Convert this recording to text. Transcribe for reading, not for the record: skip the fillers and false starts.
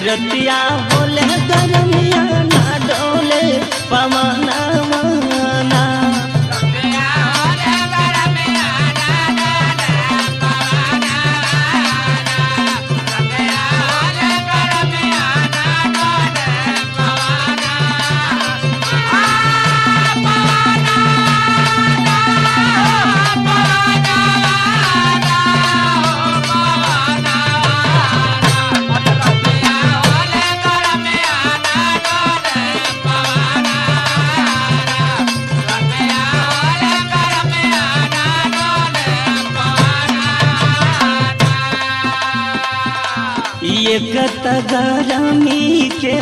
रतिया बोले गरमिया ना डोले पवना माना ये कत गरमी के